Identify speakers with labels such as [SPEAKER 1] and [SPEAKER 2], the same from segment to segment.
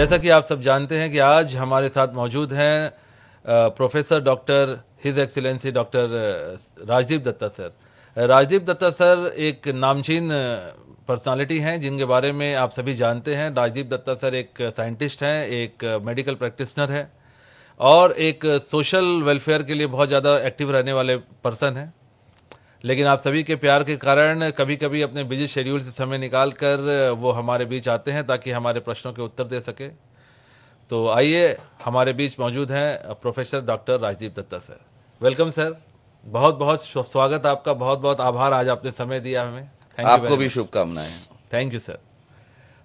[SPEAKER 1] जैसा कि आप सब जानते हैं कि आज हमारे साथ मौजूद हैं professor doctor his excellency doctor Rajdeep Dutta sir. Rajdeep Dutta sir एक नामचीन पर्सनालिटी हैं जिनके बारे में आप सभी जानते हैं। राजदीप दत्ता सर एक साइंटिस्ट हैं, एक मेडिकल प्रैक्टिशनर हैं और एक सोशल वेलफेयर के लिए बहुत ज़्यादा एक्टिव रहने वाले पर्सन हैं। लेकिन आप सभी के प्यार के कारण कभी कभी अपने बिजी शेड्यूल से समय निकाल कर वो हमारे बीच आते हैं ताकि हमारे प्रश्नों के उत्तर दे सके। तो आइए, हमारे बीच मौजूद हैं professor doctor Rajdeep Dutta sir. Welcome sir, बहुत बहुत स्वागत आपका, बहुत बहुत आभार, आज आपने समय दिया हमें। थैंक यू
[SPEAKER 2] आपको
[SPEAKER 1] वेरी
[SPEAKER 2] भी
[SPEAKER 1] मच।
[SPEAKER 2] शुभकामनाएं।
[SPEAKER 1] Thank you sir.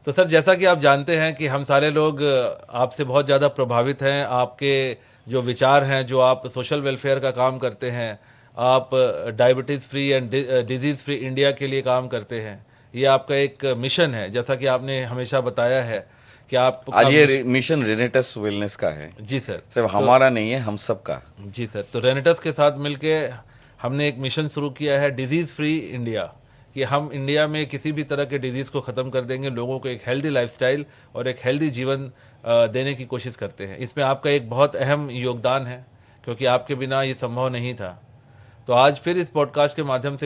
[SPEAKER 1] तो सर, जैसा कि आप जानते हैं कि हम सारे लोग आपसे बहुत ज़्यादा प्रभावित हैं। आपके जो विचार हैं, जो आप सोशल वेलफेयर का काम करते हैं, आप diabetes free and disease free India के लिए काम करते हैं, ये आपका एक मिशन है। जैसा कि आपने हमेशा बताया है कि आप
[SPEAKER 2] आज ये मिशन रेनेटस वेलनेस का है,
[SPEAKER 1] जी सर।
[SPEAKER 2] सिर्फ
[SPEAKER 1] तो
[SPEAKER 2] हमारा नहीं है, हम सब का।
[SPEAKER 1] जी सर, तो रेनेटस के साथ मिलके हमने एक मिशन शुरू किया है, डिजीज़ फ्री इंडिया, कि हम इंडिया में किसी भी तरह के डिजीज़ को ख़त्म कर देंगे, लोगों को एक हेल्दी लाइफस्टाइल और एक हेल्दी जीवन देने की कोशिश करते हैं। इसमें आपका एक बहुत अहम योगदान है, क्योंकि आपके बिना ये संभव नहीं था। तो आज फिर इस पॉडकास्ट के माध्यम से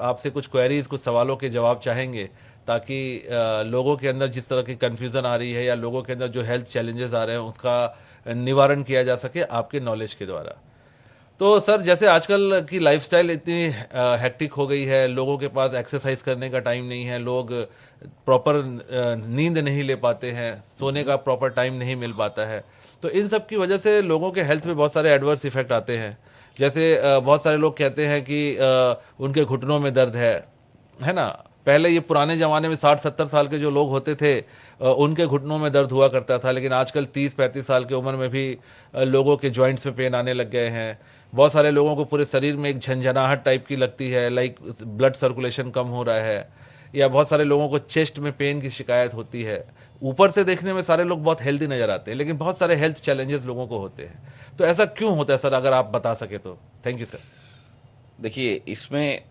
[SPEAKER 1] आपसे कुछ क्वेरीज, कुछ सवालों के जवाब चाहेंगे, ताकि लोगों के अंदर जिस तरह की कन्फ्यूज़न आ रही है या लोगों के अंदर जो हेल्थ चैलेंजेस आ रहे हैं उसका निवारण किया जा सके आपके नॉलेज के द्वारा। तो सर, जैसे आजकल की लाइफस्टाइल इतनी हेक्टिक हो गई है, लोगों के पास एक्सरसाइज करने का टाइम नहीं है, लोग प्रॉपर नींद नहीं ले पाते हैं, सोने का प्रॉपर टाइम नहीं मिल पाता है। तो इन सब की वजह से लोगों के हेल्थ पे बहुत सारे एडवर्स इफेक्ट आते हैं। जैसे बहुत सारे लोग कहते हैं कि उनके घुटनों में दर्द है ना। पहले ये पुराने ज़माने में 60-70 साल के जो लोग होते थे उनके घुटनों में दर्द हुआ करता था, लेकिन आजकल 30-35 साल की उम्र में भी लोगों के जॉइंट्स में पेन आने लग गए हैं। बहुत सारे लोगों को पूरे शरीर में एक झंझनाहट टाइप की लगती है, लाइक ब्लड सर्कुलेशन कम हो रहा है, या बहुत सारे लोगों को चेस्ट में पेन की शिकायत होती है। ऊपर से देखने में सारे लोग बहुत हेल्दी नज़र आते हैं, लेकिन बहुत सारे हेल्थ चैलेंजेस लोगों को होते हैं। तो ऐसा क्यों होता है सर, अगर आप बता सके तो। Thank you sir.
[SPEAKER 2] देखिए, इसमें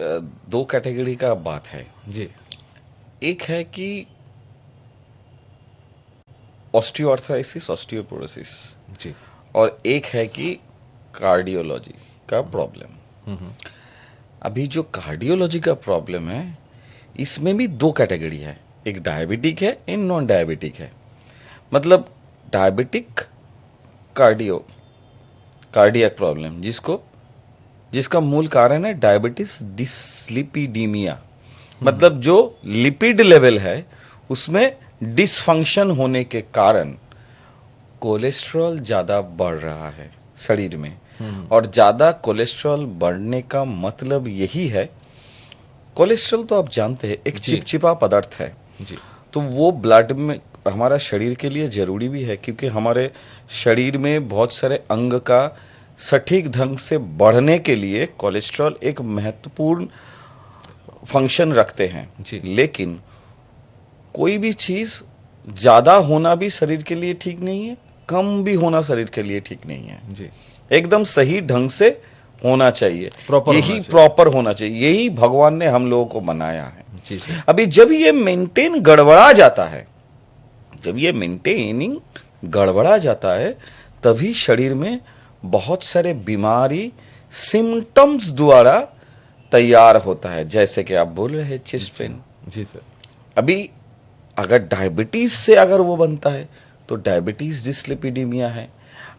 [SPEAKER 2] दो कैटेगरी का बात है।
[SPEAKER 1] जी
[SPEAKER 2] एक है कि ऑस्टियोआर्थराइसिस, ऑस्टियोपोरोसिस,
[SPEAKER 1] जी।
[SPEAKER 2] और एक है कि कार्डियोलॉजी का प्रॉब्लम। अभी जो कार्डियोलॉजी का प्रॉब्लम है, इसमें भी दो कैटेगरी है, एक डायबिटिक है, एक नॉन डायबिटिक है। मतलब डायबिटिक कार्डियक प्रॉब्लम, जिसका मूल कारण है डायबिटीज डिसलिपिडीमिया। मतलब जो लिपिड लेवल है उसमें डिसफंक्शन होने के कारण कोलेस्ट्रॉल ज़्यादा बढ़ रहा है शरीर में। और ज़्यादा कोलेस्ट्रॉल बढ़ने का मतलब यही है, कोलेस्ट्रॉल तो आप जानते हैं एक
[SPEAKER 1] जी
[SPEAKER 2] चिपचिपा पदार्थ है।
[SPEAKER 1] जी
[SPEAKER 2] तो वो ब्लड में हमारा शरीर के लिए ज़रूरी भी है, क्योंकि हमारे शरीर में बहुत सारे अंग का सटीक ढंग से बढ़ने के लिए कोलेस्ट्रॉल एक महत्वपूर्ण फंक्शन रखते हैं।
[SPEAKER 1] जी
[SPEAKER 2] लेकिन कोई भी चीज़ ज़्यादा होना भी शरीर के लिए ठीक नहीं है, कम भी होना शरीर के लिए ठीक नहीं है।
[SPEAKER 1] जी।
[SPEAKER 2] एकदम सही ढंग से होना चाहिए,
[SPEAKER 1] Proper
[SPEAKER 2] यही
[SPEAKER 1] होना चाहिए।
[SPEAKER 2] प्रॉपर होना चाहिए, यही भगवान ने हम लोगों को बनाया है।
[SPEAKER 1] जी सर।
[SPEAKER 2] अभी जब ये मेंटेन गड़बड़ा जाता है, जब ये मेंटेनिंग गड़बड़ा जाता है, तभी शरीर में बहुत सारे बीमारी सिम्टम्स द्वारा तैयार होता है। जैसे कि आप बोल रहे हैं चेस्ट पेन।
[SPEAKER 1] जी सर।
[SPEAKER 2] अभी अगर डायबिटीज से अगर वो बनता है तो डायबिटीज डिसलिपिडीमिया है।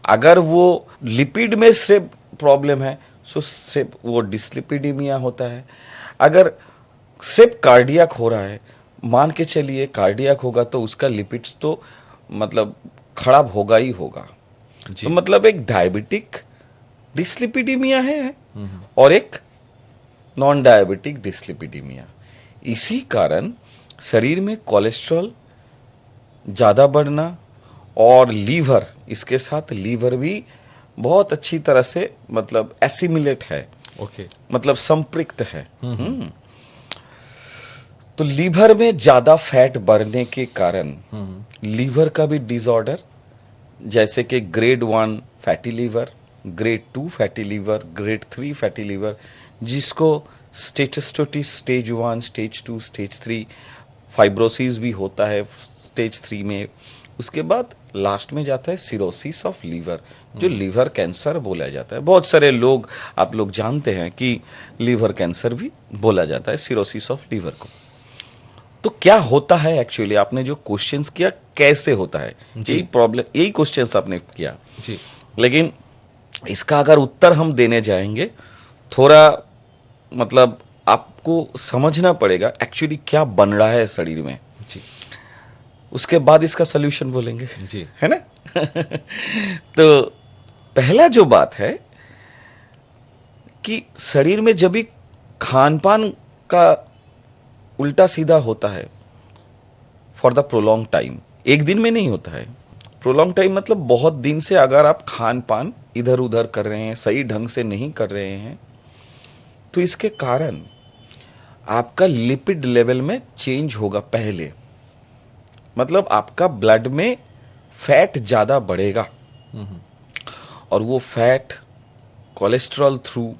[SPEAKER 2] अगर वो लिपिड में से प्रॉब्लम है तो सिर्फ वो डिसलिपिडीमिया होता है। अगर सिर्फ कार्डियक हो रहा है, मान के चलिए कार्डियक होगा तो उसका लिपिड्स तो मतलब खराब होगा ही होगा।
[SPEAKER 1] जी।
[SPEAKER 2] तो मतलब एक डायबिटिक डिसलिपिडीमिया है और एक नॉन डायबिटिक डिसलिपिडीमिया। इसी कारण शरीर में कोलेस्ट्रॉल ज़्यादा बढ़ना और लीवर, इसके साथ लीवर भी बहुत अच्छी तरह से मतलब एसिमिलेट है,
[SPEAKER 1] ओके।
[SPEAKER 2] मतलब संपृक्त है। तो लीवर में ज़्यादा फैट बढ़ने के कारण लीवर का भी डिसऑर्डर, जैसे कि grade 1 fatty liver, grade 2 fatty liver, grade 3 fatty liver, जिसको स्टेटस्टोटिस स्टेज 1, स्टेज 2, स्टेज 3, फाइब्रोसिस भी होता है स्टेज 3 में, उसके बाद लास्ट में जाता है सिरोसिस ऑफ लीवर, जो लीवर कैंसर बोला जाता है। बहुत सारे लोग, आप लोग जानते हैं कि लीवर कैंसर भी बोला जाता है सिरोसिस ऑफ लीवर को। तो क्या होता है एक्चुअली, आपने जो क्वेश्चंस किया कैसे होता है, यही प्रॉब्लम, यही क्वेश्चंस आपने किया
[SPEAKER 1] जी।
[SPEAKER 2] लेकिन इसका अगर उत्तर हम देने जाएंगे, थोड़ा मतलब आपको समझना पड़ेगा एक्चुअली क्या बन रहा है शरीर में,
[SPEAKER 1] जी।
[SPEAKER 2] उसके बाद इसका सॉल्यूशन बोलेंगे,
[SPEAKER 1] जी।
[SPEAKER 2] है ना। तो पहला जो बात है कि शरीर में जब भी खान पान का उल्टा सीधा होता है फॉर द प्रोलॉन्ग टाइम, एक दिन में नहीं होता है। प्रोलॉन्ग टाइम मतलब बहुत दिन से अगर आप खान पान इधर उधर कर रहे हैं, सही ढंग से नहीं कर रहे हैं, तो इसके कारण आपका लिपिड लेवल में चेंज होगा। पहले मतलब आपका ब्लड में फैट ज़्यादा बढ़ेगा और वो फैट कोलेस्ट्रॉल थ्रू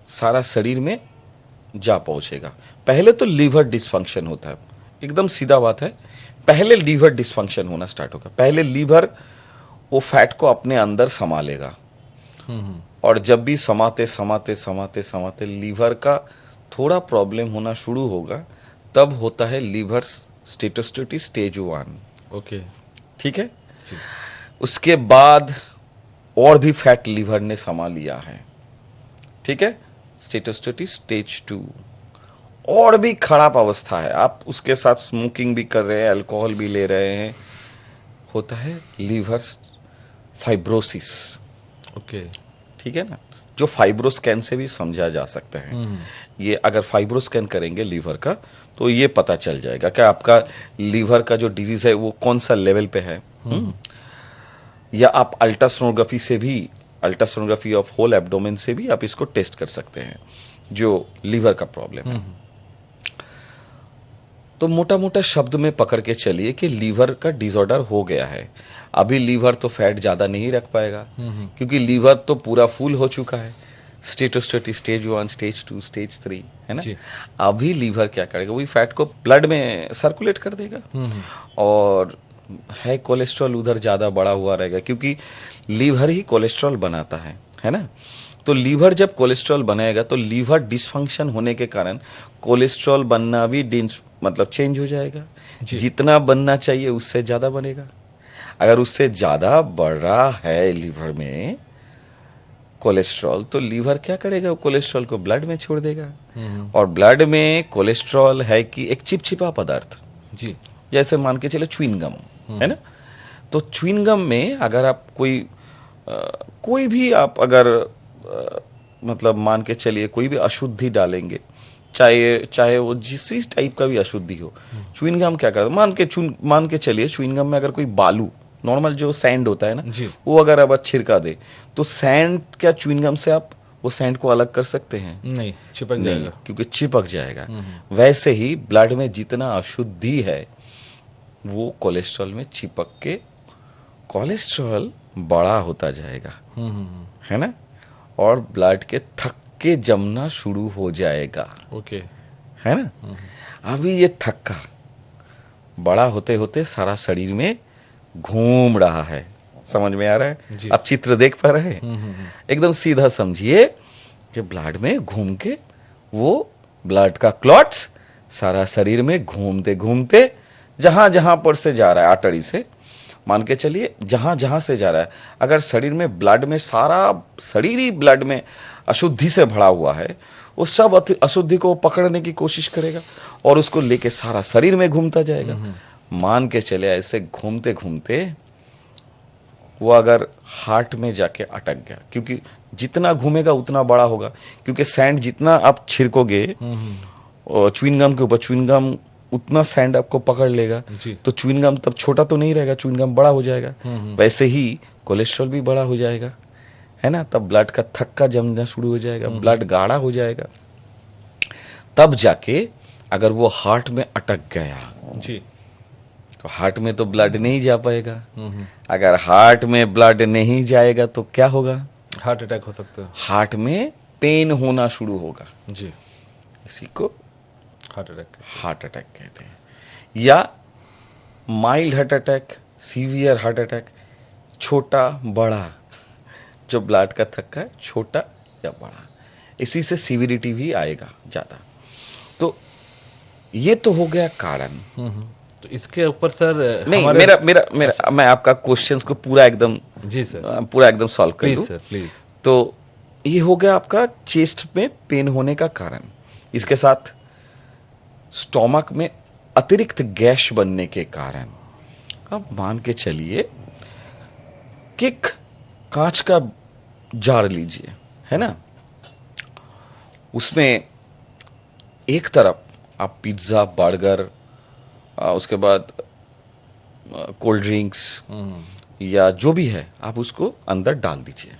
[SPEAKER 2] सारा शरीर में जा पहुंचेगा। पहले तो लीवर डिसफंक्शन होता है, एकदम सीधा बात है। पहले लीवर डिसफंक्शन होना स्टार्ट होगा। पहले लीवर वो फैट को अपने अंदर समा लेगा और जब भी समाते समाते समाते समाते लीवर का थोड़ा प्रॉब्लम होना शुरू होगा, तब होता है लीवर स्टेटोस्टेटिस स्टेज 1।
[SPEAKER 1] ओके।
[SPEAKER 2] ठीक है। उसके बाद और भी फैट लीवर ने समा लिया है, ठीक है, स्टेटोस्टेटिस स्टेज 2। और भी खराब अवस्था है, आप उसके साथ स्मोकिंग भी कर रहे हैं, अल्कोहल भी ले रहे हैं, होता है लीवर फाइब्रोसिस।
[SPEAKER 1] ओके।
[SPEAKER 2] ठीक है ना, जो फाइब्रोस्कैन से भी समझा जा सकता है। ये अगर फाइब्रोस्कैन करेंगे लीवर का तो ये पता चल जाएगा कि आपका लीवर का जो डिजीज है वो कौन सा लेवल पे है। या आप अल्ट्रासोनोग्राफी से भी, अल्ट्रासोनोग्राफी ऑफ होल एब्डोमेन से भी आप इसको टेस्ट कर सकते हैं जो लीवर का प्रॉब्लम है। तो मोटा मोटा शब्द में पकड़ के चलिए कि लीवर का डिसऑर्डर हो गया है। अभी लीवर तो फैट ज़्यादा नहीं रख पाएगा क्योंकि लीवर तो पूरा फुल हो चुका है, स्टेटोस्टेटिस स्टेज 1, स्टेज 2, स्टेज 3, है ना। अभी लीवर क्या करेगा, वही फैट को ब्लड में सर्कुलेट कर देगा और है कोलेस्ट्रॉल उधर ज़्यादा बढ़ा हुआ रहेगा क्योंकि लीवर ही कोलेस्ट्रॉल बनाता है ना। तो लीवर जब कोलेस्ट्रॉल बनाएगा तो लीवर डिसफंक्शन होने के कारण कोलेस्ट्रॉल बनना भी मतलब चेंज हो जाएगा। जितना बनना चाहिए उससे ज़्यादा बनेगा। अगर उससे ज़्यादा बढ़ रहा है लीवर में कोलेस्ट्रॉल, तो लीवर क्या करेगा, वो कोलेस्ट्रॉल को ब्लड में छोड़ देगा। और ब्लड में कोलेस्ट्रॉल है कि एक चिपचिपा पदार्थ,
[SPEAKER 1] जी,
[SPEAKER 2] जैसे मान के चले च्युइंगम, है ना। तो च्युइंगम में अगर आप कोई भी आप अगर मतलब मान के चलिए कोई भी अशुद्धि डालेंगे, चाहे वो जिस टाइप का भी अशुद्धि हो, च्युइंगम क्या करता है, मान के चलिए च्युइंगम में अगर कोई बालू, नॉर्मल जो सैंड होता है ना, वो अगर आप छिड़का दे तो सैंड क्या च्युइंगम से आप वो सैंड को अलग कर सकते हैं?
[SPEAKER 1] नहीं, चिपक जाएगा,
[SPEAKER 2] क्योंकि चिपक जाएगा। वैसे ही ब्लड में जितना अशुद्धि है वो कोलेस्ट्रॉल में चिपक के कोलेस्ट्रॉल बड़ा होता जाएगा, है ना, और ब्लड के थक के जमना शुरू हो जाएगा।
[SPEAKER 1] ओके,
[SPEAKER 2] है ना। अभी ये थक्का बड़ा होते होते सारा शरीर में घूम रहा है। समझ में आ रहा है? आप चित्र देख पा रहे हैं? एकदम सीधा समझिए कि ब्लड में घूम के वो ब्लड का क्लॉट्स सारा शरीर में घूमते घूमते जहां जहां पर से जा रहा है, आर्टरी से मान के चलिए जहां जहां से जा रहा है, अगर शरीर में ब्लड में सारा शरीर ही ब्लड में अशुद्धि से भरा हुआ है, वो सब अशुद्धि को पकड़ने की कोशिश करेगा और उसको लेके सारा शरीर में घूमता जाएगा। मान के चले ऐसे घूमते घूमते वो अगर हार्ट में जाके अटक गया, क्योंकि जितना घूमेगा उतना बड़ा होगा, क्योंकि सैंड जितना आप छिड़कोगे च्युइंगम के ऊपर, च्युइंगम उतना सैंड आपको पकड़ लेगा, तो च्युइंगम तब छोटा तो नहीं रहेगा, च्युइंगम बड़ा हो जाएगा। वैसे ही कोलेस्ट्रॉल भी बड़ा हो जाएगा, है ना। तब ब्लड का थक्का जमना शुरू हो जाएगा, ब्लड गाढ़ा हो जाएगा। तब जाके अगर वो हार्ट में अटक गया
[SPEAKER 1] जी,
[SPEAKER 2] तो हार्ट में तो ब्लड नहीं जा पाएगा। अगर हार्ट में ब्लड नहीं जाएगा तो क्या होगा?
[SPEAKER 1] हार्ट अटैक हो सकता है।
[SPEAKER 2] हार्ट में पेन होना शुरू होगा
[SPEAKER 1] जी,
[SPEAKER 2] इसी को
[SPEAKER 1] हार्ट अटैक
[SPEAKER 2] कहते हैं। या mild heart attack, severe heart attack, छोटा बड़ा, जो ब्लड का थक्का है छोटा या बड़ा, इसी से सीविरिटी भी आएगा ज़्यादा। तो ये तो हो गया कारण।
[SPEAKER 1] तो इसके ऊपर सर
[SPEAKER 2] नहीं,
[SPEAKER 1] हमारे
[SPEAKER 2] मेरा मैं आपका क्वेश्चंस को पूरा एकदम
[SPEAKER 1] जी सर,
[SPEAKER 2] पूरा एकदम सॉल्व कर
[SPEAKER 1] प्लीज
[SPEAKER 2] लूं।
[SPEAKER 1] Sir please.
[SPEAKER 2] तो ये हो गया आपका चेस्ट में पेन होने का कारण। इसके साथ स्टोमक में अतिरिक्त गैस बनने के कारण। अब मान के चलिए कि एक कांच का जार लीजिए, है ना, उसमें एक तरफ आप पिज्ज़ा, बर्गर, उसके बाद कोल्ड ड्रिंक्स या जो भी है आप उसको अंदर डाल दीजिए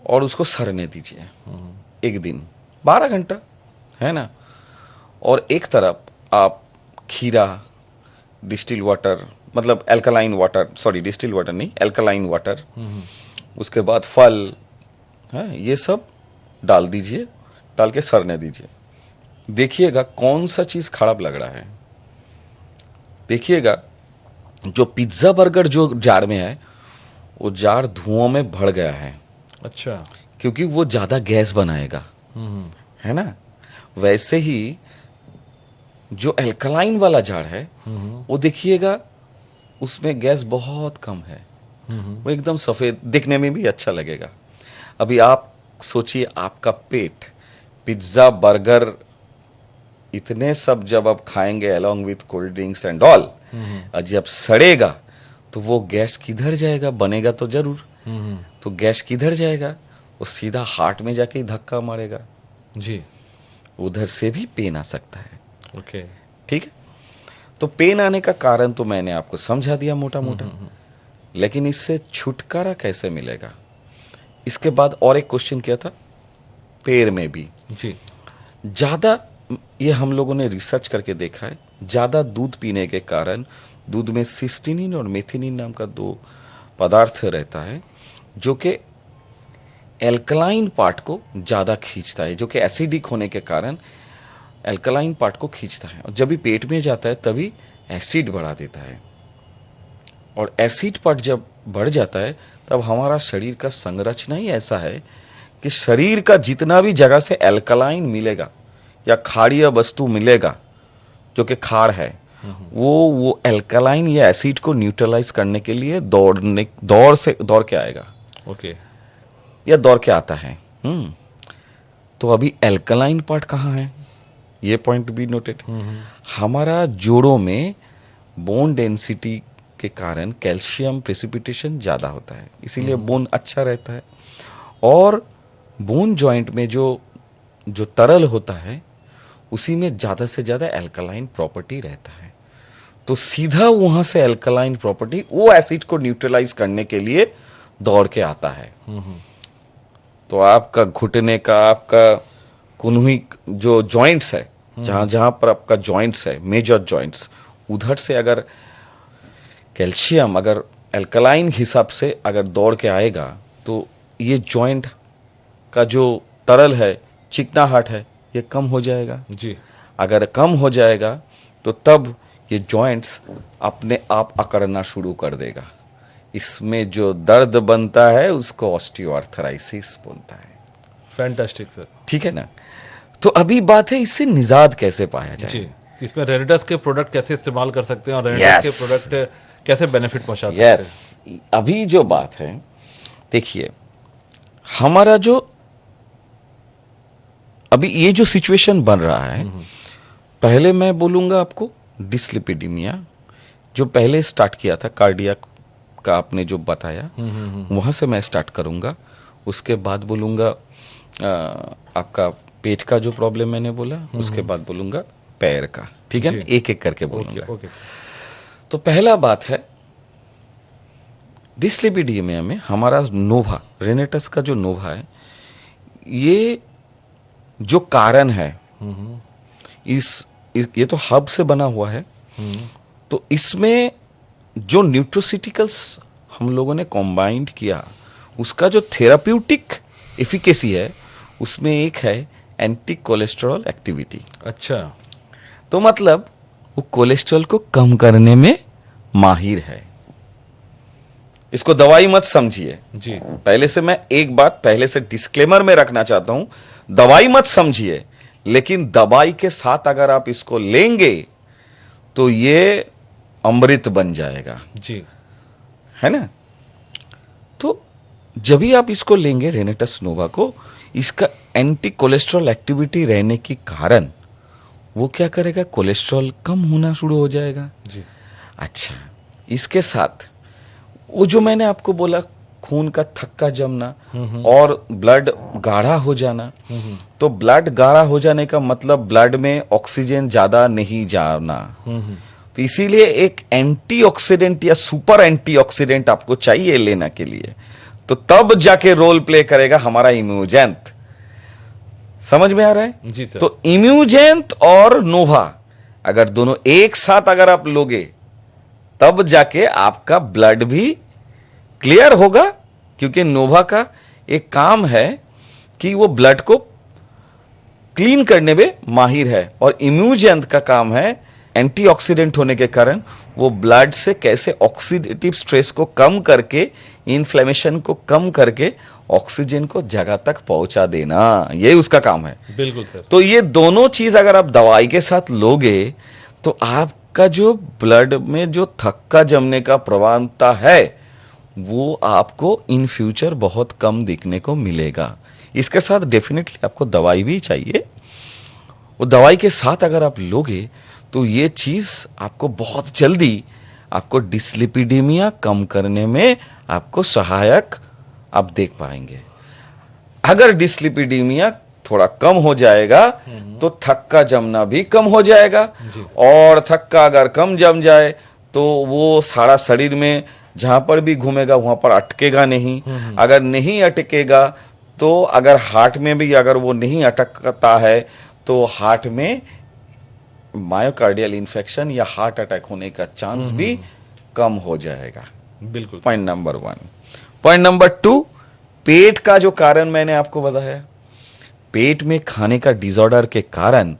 [SPEAKER 2] और उसको सरने दीजिए एक दिन 12 घंटा, है ना। और एक तरफ आप खीरा, डिस्टिल वाटर, मतलब alkaline water, sorry distil water नहीं, एल्कलाइन वाटर, उसके बाद फल है, ये सब डाल दीजिए, डाल के सरने दीजिए। देखिएगा कौन सा चीज़ खराब लग रहा है। देखिएगा जो पिज्ज़ा बर्गर जो जार में है वो जार धुआं में भर गया है।
[SPEAKER 1] अच्छा,
[SPEAKER 2] क्योंकि वो ज़्यादा गैस बनाएगा, है ना। वैसे ही जो एल्कलाइन वाला जार है वो देखिएगा उसमें गैस बहुत कम है, वो एकदम सफ़ेद दिखने में भी अच्छा लगेगा। अभी आप सोचिए आपका पेट पिज्ज़ा बर्गर इतने सब जब आप खाएंगे along with cold drinks and all, और जब सड़ेगा तो वो गैस किधर जाएगा, बनेगा तो जरूर, तो गैस किधर जाएगा, वो सीधा हार्ट में जाके धक्का मारेगा
[SPEAKER 1] जी,
[SPEAKER 2] उधर से भी पेन आ सकता है।
[SPEAKER 1] ओके,
[SPEAKER 2] ठीक है, तो पेन आने का कारण तो मैंने आपको समझा दिया मोटा मोटा, लेकिन इससे छुटकारा कैसे मिलेगा। इसके बाद और एक क्वेश्चन किया था पैर में भी
[SPEAKER 1] जी,
[SPEAKER 2] ज़्यादा, ये हम लोगों ने रिसर्च करके देखा है, ज़्यादा दूध पीने के कारण दूध में सिस्टीनिन और मेथिनिन नाम का 2 पदार्थ रहता है जो कि एल्कलाइन पार्ट को ज़्यादा खींचता है, जो कि एसिडिक होने के कारण एल्कलाइन पार्ट को खींचता है, और जब भी पेट में जाता है तभी एसिड बढ़ा देता है। और एसिड पार्ट जब बढ़ जाता है तब हमारा शरीर का संरचना ही ऐसा है कि शरीर का जितना भी जगह से एल्कलाइन मिलेगा या क्षारीय वस्तु मिलेगा जो कि क्षार है, वो एल्कलाइन या एसिड को न्यूट्रलाइज करने के लिए दौड़ के आएगा,
[SPEAKER 1] ओके,
[SPEAKER 2] या दौड़ के आता है। तो अभी एल्कलाइन पार्ट कहाँ है, ये पॉइंट भी नोटेड। हमारा जोड़ों में बोन डेंसिटी के कारण कैल्शियम प्रेसिपिटेशन ज़्यादा होता है, इसीलिए बोन अच्छा रहता है। और बोन जॉइंट में जो तरल होता है उसी में ज़्यादा से ज़्यादा एल्कलाइन प्रॉपर्टी रहता है, तो सीधा वहाँ से एल्कलाइन प्रॉपर्टी वो एसिड को न्यूट्रलाइज करने के लिए दौड़ के आता है। तो आपका घुटने का, आपका कुन्ही जो जॉइंट्स है, जहाँ जहाँ पर आपका जॉइंट्स है, मेजर जॉइंट्स, उधर से अगर कैल्शियम अगर एल्कलाइन हिसाब से अगर दौड़ के आएगा तो ये जॉइंट का जो तरल है, चिकनाहट है, ये कम हो जाएगा
[SPEAKER 1] जी,
[SPEAKER 2] अगर कम हो जाएगा तो तब ये जॉइंट्स अपने आप अकड़ना शुरू कर देगा। इसमें जो दर्द बनता है उसको ऑस्टियोआर्थराइसिस बोलता है।
[SPEAKER 1] Fantastic sir.
[SPEAKER 2] ठीक है ना। तो अभी बात है इससे निजात कैसे पाया जाए।
[SPEAKER 1] जी, इसमें रेनेडस के प्रोडक्ट कैसे इस्तेमाल कर सकते हैं और रेनेडस के प्रोडक्ट कैसे बेनिफिट पहुंचा सकते हैं।
[SPEAKER 2] अभी जो बात है देखिए, हमारा जो अभी ये जो सिचुएशन बन रहा है, पहले मैं बोलूंगा आपको डिसलिपिडीमिया जो पहले स्टार्ट किया था, कार्डियक का आपने जो बताया, वहां से मैं स्टार्ट करूंगा। उसके बाद बोलूंगा आपका पेट का जो प्रॉब्लम मैंने बोला, उसके बाद बोलूंगा पैर का। ठीक है, एक एक करके बोलूंगा।
[SPEAKER 1] ओके।
[SPEAKER 2] तो पहला बात है डिसलिपिडीमिया में हमारा नोवा, रेनेटस का जो नोवा है, ये जो कारण है, ये तो हब से बना हुआ है। तो इसमें जो न्यूट्रोसिटिकल्स हम लोगों ने कॉम्बाइंड किया, उसका जो थेराप्यूटिक एफिकेसी है, उसमें एक है एंटी कोलेस्ट्रॉल एक्टिविटी।
[SPEAKER 1] अच्छा,
[SPEAKER 2] तो मतलब वो कोलेस्ट्रॉल को कम करने में माहिर है। इसको दवाई मत समझिए
[SPEAKER 1] जी।
[SPEAKER 2] पहले से मैं एक बात पहले से डिस्क्लेमर में रखना चाहता हूं, दवाई मत समझिए, लेकिन दवाई के साथ अगर आप इसको लेंगे तो ये अमृत बन जाएगा
[SPEAKER 1] जी।
[SPEAKER 2] है ना। तो जब भी आप इसको लेंगे रेनेटस नोवा को, इसका एंटी कोलेस्ट्रॉल एक्टिविटी रहने के कारण वो क्या करेगा, कोलेस्ट्रॉल कम होना शुरू हो जाएगा
[SPEAKER 1] जी।
[SPEAKER 2] अच्छा, इसके साथ वो जो मैंने आपको बोला खून का थक्का जमना और ब्लड गाढ़ा हो जाना, तो ब्लड गाढ़ा हो जाने का मतलब ब्लड में ऑक्सीजन ज्यादा नहीं जाना, तो इसीलिए एक एंटीऑक्सीडेंट या सुपर एंटीऑक्सीडेंट आपको चाहिए लेना के लिए, तो तब जाके रोल प्ले करेगा हमारा इम्यूजेंट। समझ में आ रहा है
[SPEAKER 1] जी सर।
[SPEAKER 2] तो इम्यूजेंट और नोवा अगर दोनों एक साथ अगर आप लोगे तब जाके आपका ब्लड भी क्लियर होगा, क्योंकि नोवा का एक काम है कि वो ब्लड को क्लीन करने में माहिर है, और इम्यूजेंट का काम है एंटीऑक्सीडेंट होने के कारण वो ब्लड से कैसे ऑक्सीडेटिव स्ट्रेस को कम करके, इन्फ्लेमेशन को कम करके ऑक्सीजन को जगह तक पहुंचा देना, ये उसका काम है।
[SPEAKER 1] बिल्कुल सर।
[SPEAKER 2] तो ये दोनों चीज अगर आप दवाई के साथ लोगे तो आपका जो ब्लड में जो थक्का जमने का प्रवणता है वो आपको इन फ्यूचर बहुत कम दिखने को मिलेगा। इसके साथ डेफिनेटली आपको दवाई भी चाहिए, वो दवाई के साथ अगर आप लोगे तो ये चीज आपको बहुत जल्दी आपको डिस्लिपिडीमिया कम करने में आपको सहायक आप देख पाएंगे। अगर डिस्लिपिडीमिया थोड़ा कम हो जाएगा तो थक्का जमना भी कम हो जाएगा, और थक्का अगर कम जम जाए तो वो सारा शरीर में जहां पर भी घूमेगा वहां पर अटकेगा नहीं। अगर नहीं अटकेगा तो अगर हार्ट में भी अगर वो नहीं अटकता है तो हार्ट में मायोकार्डियल इन्फेक्शन या हार्ट अटैक होने का चांस भी कम हो जाएगा।
[SPEAKER 1] बिल्कुल।
[SPEAKER 2] Point number 1। पॉइंट नंबर 2, पेट का जो कारण मैंने आपको बताया, पेट में खाने का डिसऑर्डर के कारण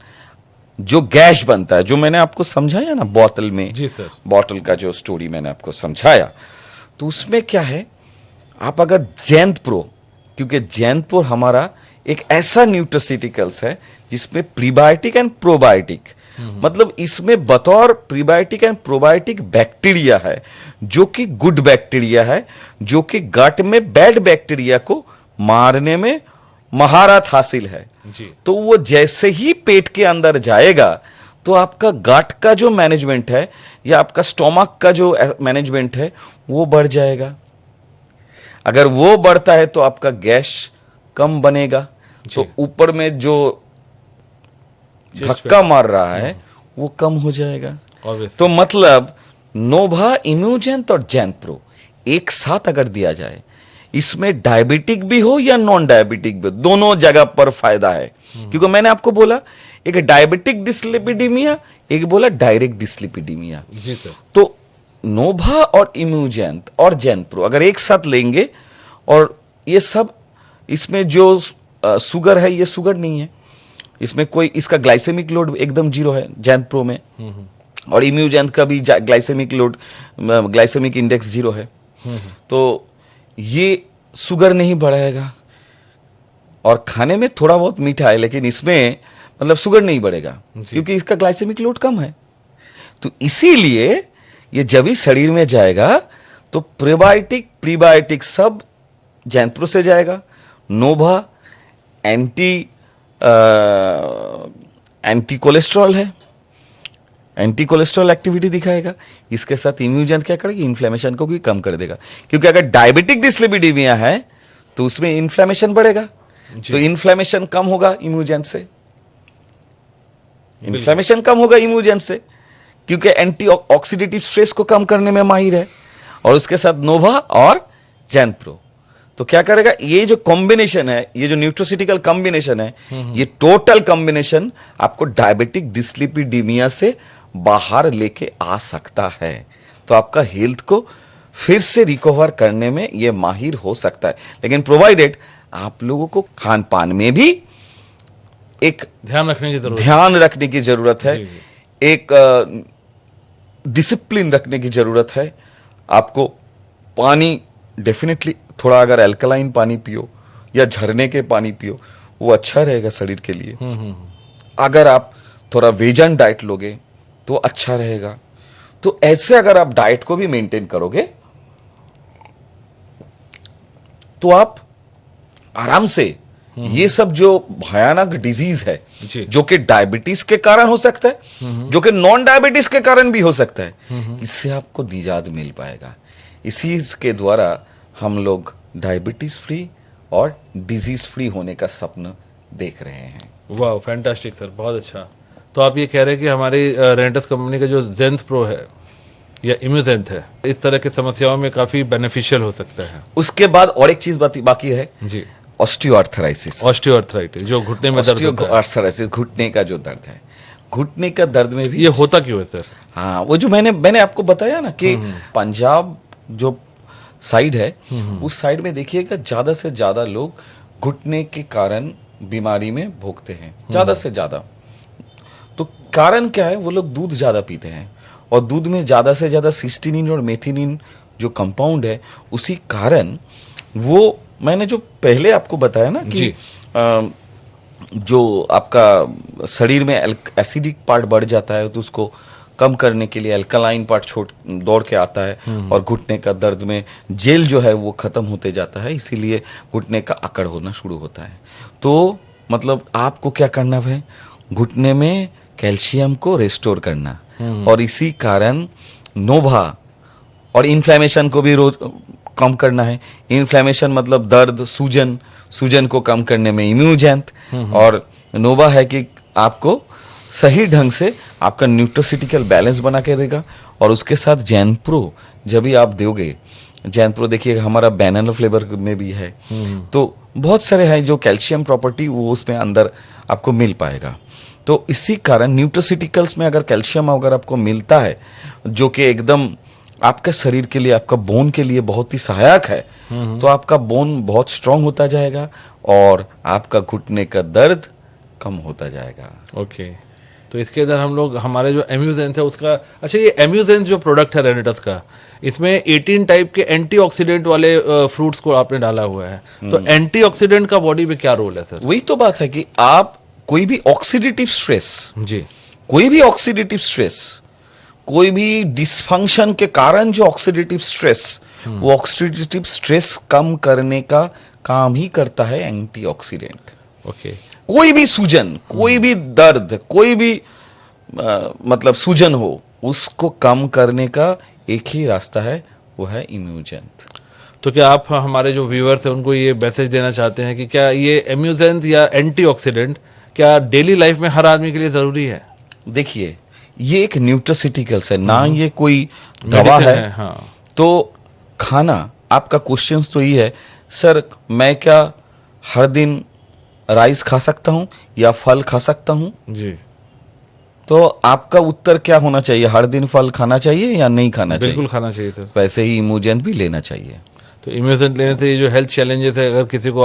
[SPEAKER 2] जो गैस बनता है, जो मैंने आपको समझाया ना बोतल में,
[SPEAKER 1] जी सर।
[SPEAKER 2] बोतल का जो स्टोरी मैंने आपको समझाया, तो उसमें क्या है, आप अगर जैंतप्रो, क्योंकि जैंतप्रो हमारा एक ऐसा न्यूट्रास्यूटिकल्स है जिसमें प्रीबायोटिक एंड प्रोबायोटिक, मतलब इसमें बतौर प्रीबायोटिक एंड प्रोबायोटिक बैक्टीरिया है जो कि गुड बैक्टीरिया है, जो कि गट में बैड बैक्टीरिया को मारने में महारत हासिल है
[SPEAKER 1] जी।
[SPEAKER 2] तो वो जैसे ही पेट के अंदर जाएगा तो आपका गट का जो मैनेजमेंट है या आपका स्टोमक का जो मैनेजमेंट है वो बढ़ जाएगा। अगर वो बढ़ता है तो आपका गैस कम बनेगा, तो ऊपर में जो धक्का मार रहा है वो कम हो जाएगा। तो मतलब नोवा, इम्यूजेंट और जैंतप्रो एक साथ अगर दिया जाए, इसमें डायबिटिक भी हो या नॉन डायबिटिक भी हो, दोनों जगह पर फायदा है। क्योंकि मैंने आपको बोला एक डायबिटिक डिस्लिपिडीमिया, एक बोला डायरेक्ट डिस्लिपिडीमिया।
[SPEAKER 1] जी सर।
[SPEAKER 2] तो नोवा और इम्यूजेंट और जैंतप्रो अगर एक साथ लेंगे, और ये सब इसमें जो शुगर है ये शुगर नहीं है, इसमें कोई इसका ग्लाइसेमिक लोड एकदम 0 है जैंतप्रो में, और इम्यूजेंट का भी ग्लाइसेमिक लोड, ग्लाइसेमिक इंडेक्स 0 है, तो ये शुगर नहीं बढ़ाएगा, और खाने में थोड़ा बहुत मीठा है लेकिन इसमें मतलब शुगर नहीं बढ़ेगा क्योंकि इसका ग्लाइसेमिक लोड कम है। तो इसीलिए ये जब ही शरीर में जाएगा तो प्रीबायोटिक प्रीबायोटिक सब जैंतप्रो से जाएगा। नोवा एंटी कोलेस्ट्रॉल है, एंटी कोलेस्ट्रॉल एक्टिविटी दिखाएगा। इसके साथ इम्यूजेंट क्या करेगा, इन्फ्लेमेशन को भी कम कर देगा, क्योंकि अगर डायबिटिक डिस्लिपिडीमिया है तो उसमें इन्फ्लेमेशन बढ़ेगा, तो इन्फ्लेमेशन कम होगा इम्यूजेंट से, इन्फ्लेमेशन कम होगा इम्यूजेंट से, क्योंकि एंटी ऑक्सीडेटिव स्ट्रेस को कम करने में माहिर है। और उसके साथ नोवा और जैंतप्रो तो क्या करेगा, ये जो कॉम्बिनेशन है, ये जो न्यूट्रास्यूटिकल कॉम्बिनेशन है, ये टोटल कॉम्बिनेशन आपको डायबिटिक डिस्लिपिडीमिया से बाहर लेके आ सकता है। तो आपका हेल्थ को फिर से रिकवर करने में ये माहिर हो सकता है, लेकिन प्रोवाइडेड आप लोगों को खान पान में भी एक
[SPEAKER 1] ध्यान रखने की जरूरत है।
[SPEAKER 2] एक डिसिप्लिन रखने की जरूरत है। आपको पानी डेफिनेटली थोड़ा, अगर अल्कलाइन पानी पियो या झरने के पानी पियो, वो अच्छा रहेगा शरीर के लिए। अगर आप थोड़ा वेजन डाइट लोगे तो अच्छा रहेगा। तो ऐसे अगर आप डाइट को भी मेंटेन करोगे तो आप आराम से ये सब जो भयानक डिजीज है, जो कि डायबिटीज के कारण हो सकता है, जो कि नॉन डायबिटीज के कारण भी हो सकता है, इससे आपको निजात मिल पाएगा। इसी के द्वारा हम लोग डायबिटीज फ्री और डिजीज फ्री होने का सपना देख रहे हैं।
[SPEAKER 1] वाह, फैंटास्टिक सर, बहुत अच्छा। तो आप ये कह रहे हैं कि हमारी रेंटस कंपनी का जो जेंथ प्रो है या इम्यूजेंथ है, इस तरह की समस्याओं में काफी बेनिफिशियल हो सकता है।
[SPEAKER 2] उसके बाद और एक चीज बाकी है
[SPEAKER 1] जी,
[SPEAKER 2] ऑस्टियोआर्थराइटिस।
[SPEAKER 1] ऑस्टियोआर्थराइटिस जो घुटने में दर्द होता है।
[SPEAKER 2] ऑस्टियोआर्थराइटिस घुटने का जो दर्द है, घुटने का दर्द में भी
[SPEAKER 1] ये होता क्यों है सर?
[SPEAKER 2] हाँ, वो जो मैंने आपको बताया ना कि पंजाब जो साइड है, उस साइड में देखिएगा ज्यादा से ज्यादा लोग घुटने के कारण बीमारी में भोगते हैं, ज्यादा से ज्यादा। तो कारण क्या है? वो लोग दूध ज्यादा पीते हैं और दूध में ज्यादा से ज्यादा सिस्टीनिन और मेथिनिन जो कंपाउंड है, उसी कारण वो मैंने जो पहले आपको बताया ना कि जो आपका शरीर में एसिडिक पार्ट बढ़ जाता है, तो उसको कम करने के लिए अल्कलाइन पार्ट दौड़ के आता है और घुटने का दर्द में जेल जो है वो खत्म होते जाता है, इसीलिए घुटने का अकड़ होना शुरू होता है। तो मतलब आपको क्या करना है? घुटने में कैल्शियम को रेस्टोर करना, और इसी कारण नोभा और इन्फ्लेमेशन को भी कम करना है। इन्फ्लेमेशन मतलब दर्द, सूजन को कम करने में इम्यूजेंथ, और नोवा है कि आपको सही ढंग से आपका न्यूट्रोसिटिकल बैलेंस बना के देगा। और उसके साथ जैनप्रो जब भी आप दोगे, जैनप्रो देखिएगा हमारा बैनाना फ्लेवर में भी है, तो बहुत सारे हैं जो कैल्शियम प्रॉपर्टी वो उसमें अंदर आपको मिल पाएगा। तो इसी कारण न्यूट्रोसिटिकल्स में अगर कैल्शियम अगर आपको मिलता है, जो कि एकदम आपके शरीर के लिए, आपका बोन के लिए बहुत ही सहायक है, तो आपका बोन बहुत स्ट्रांग होता जाएगा और आपका घुटने का दर्द कम होता जाएगा।
[SPEAKER 1] ओके, तो इसके अंदर हम लोग हमारे जो एम्यूजेंथ है उसका, अच्छा ये एम्यूजेंथ जो प्रोडक्ट है रेनेटस का, इसमें 18 टाइप के एंटीऑक्सीडेंट वाले फ्रूट्स को आपने डाला हुआ है, तो एंटीऑक्सीडेंट का बॉडी में क्या रोल है सर?
[SPEAKER 2] वही तो बात है कि आप कोई भी ऑक्सीडेटिव स्ट्रेस,
[SPEAKER 1] जी,
[SPEAKER 2] कोई भी ऑक्सीडेटिव स्ट्रेस, कोई भी डिसफंक्शन के कारण जो ऑक्सीडेटिव स्ट्रेस, वो ऑक्सीडेटिव स्ट्रेस कम करने का काम ही करता है एंटीऑक्सीडेंट।
[SPEAKER 1] ओके,
[SPEAKER 2] कोई भी सूजन, कोई भी दर्द, कोई भी मतलब सूजन हो, उसको कम करने का एक ही रास्ता है, वो है इम्यूजेंथ।
[SPEAKER 1] तो क्या आप हमारे जो व्यूअर्स हैं उनको ये मैसेज देना चाहते हैं कि क्या ये एम्यूजेंथ या एंटीऑक्सीडेंट क्या डेली लाइफ में हर आदमी के लिए जरूरी है?
[SPEAKER 2] देखिए, ये एक न्यूट्रोसिटिकल्स है ना, ये कोई दवा है।
[SPEAKER 1] हाँ।
[SPEAKER 2] तो खाना, आपका क्वेश्चन तो ये है सर, मैं क्या हर दिन राइस खा सकता हूं या फल खा सकता हूं?
[SPEAKER 1] जी,
[SPEAKER 2] तो आपका उत्तर क्या होना चाहिए? हर दिन फल खाना चाहिए या नहीं खाना चाहिए?
[SPEAKER 1] बिल्कुल खाना चाहिए सर।
[SPEAKER 2] वैसे ही इम्यूजेंट भी लेना चाहिए।
[SPEAKER 1] तो इम्यूजेंट लेने से ये जो हेल्थ चैलेंजेस है, अगर किसी को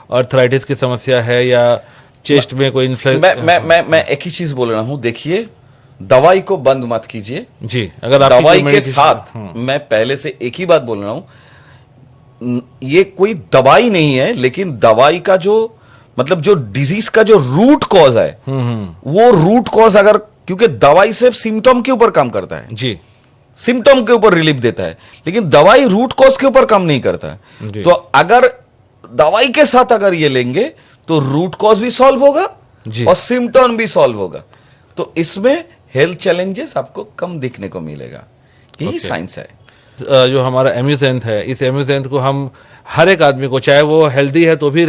[SPEAKER 1] आर्थराइटिस की समस्या है या चेस्ट में कोई
[SPEAKER 2] मैं एक ही चीज बोल रहा हूं, देखिए दवाई को बंद मत कीजिए
[SPEAKER 1] जी। अगर
[SPEAKER 2] दवाई के साथ मैं पहले से एक ही बात बोल रहा हूं, ये कोई दवाई नहीं है, लेकिन दवाई का जो मतलब जो डिजीज का जो रूट कॉज है, वो रूट कॉज अगर, क्योंकि दवाई सिर्फ सिम्टम के ऊपर काम करता है
[SPEAKER 1] जी,
[SPEAKER 2] सिम्टम के ऊपर रिलीफ देता है, लेकिन दवाई रूट कॉज के ऊपर काम नहीं करता है। तो अगर दवाई के साथ अगर ये लेंगे तो रूट कॉज भी सॉल्व होगा और सिम्टम भी सॉल्व होगा। तो इसमें हेल्थ चैलेंजेस आपको कम दिखने को मिलेगा। यही साइंस है।
[SPEAKER 1] जो हमारा एम्यूजेंथ है, इस एम्यूजेंथ को हम हर एक आदमी को, चाहे वो हेल्दी है तो भी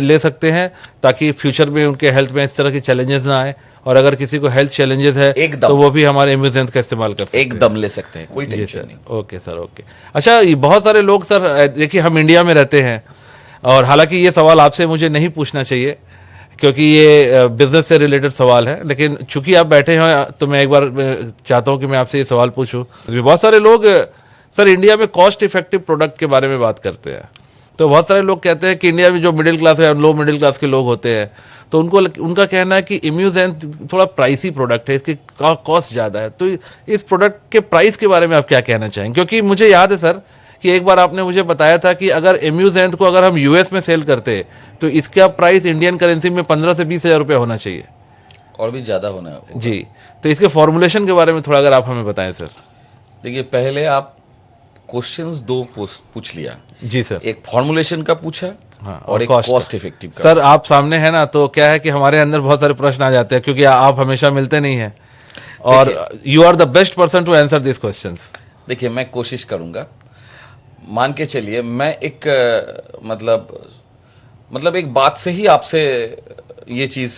[SPEAKER 1] ले सकते हैं, ताकि फ्यूचर में उनके हेल्थ में इस तरह की चैलेंजेस ना आए। और अगर किसी को हेल्थ चैलेंजेस है तो वो भी हमारे एम्यूजेंथ का इस्तेमाल कर सकते हैं।
[SPEAKER 2] एकदम ले सकते हैं, कोई टेंशन नहीं।
[SPEAKER 1] Okay sir, okay. अच्छा, ये बहुत सारे लोग सर, देखिए हम इंडिया में रहते हैं, और हालांकि ये सवाल आपसे मुझे नहीं पूछना चाहिए क्योंकि ये बिजनेस से रिलेटेड सवाल है, लेकिन चूंकि आप बैठे हैं तो मैं एक बार चाहता हूं कि मैं आपसे ये सवाल पूछूं। बहुत सारे लोग सर इंडिया में कॉस्ट इफेक्टिव प्रोडक्ट के बारे में बात करते हैं, तो बहुत सारे लोग कहते हैं कि इंडिया में जो मिडिल क्लास या लो मिडिल क्लास के लोग होते हैं, तो उनका कहना है कि इम्यूजेन थोड़ा प्राइसी प्रोडक्ट है, इसकी कॉस्ट ज़्यादा है। तो इस प्रोडक्ट के प्राइस के बारे में आप क्या कहना चाहेंगे? क्योंकि मुझे याद है सर कि एक बार आपने मुझे बताया था कि अगर इम्यूजेन को अगर हम यूएस में सेल करते तो इसका प्राइस इंडियन करेंसी में 15 से 20 हज़ार रुपये होना चाहिए,
[SPEAKER 2] और भी ज़्यादा होना है
[SPEAKER 1] जी। तो इसके फॉर्मुलेशन के बारे में थोड़ा अगर आप हमें बताएं सर।
[SPEAKER 2] देखिए, पहले आप क्वेश्चंस दो पूछ लिया
[SPEAKER 1] जी सर।
[SPEAKER 2] एक फॉर्मुलेशन का पूछा,
[SPEAKER 1] हाँ,
[SPEAKER 2] और एक कॉस्ट इफेक्टिव का।
[SPEAKER 1] सर आप सामने है ना, तो क्या है कि हमारे अंदर बहुत सारे प्रश्न आ जाते हैं, क्योंकि आप हमेशा मिलते नहीं हैं, और you are the best person to answer this questions.
[SPEAKER 2] देखिए, मैं कोशिश करूंगा। मान के चलिए मैं एक मतलब एक बात से ही आपसे ये चीज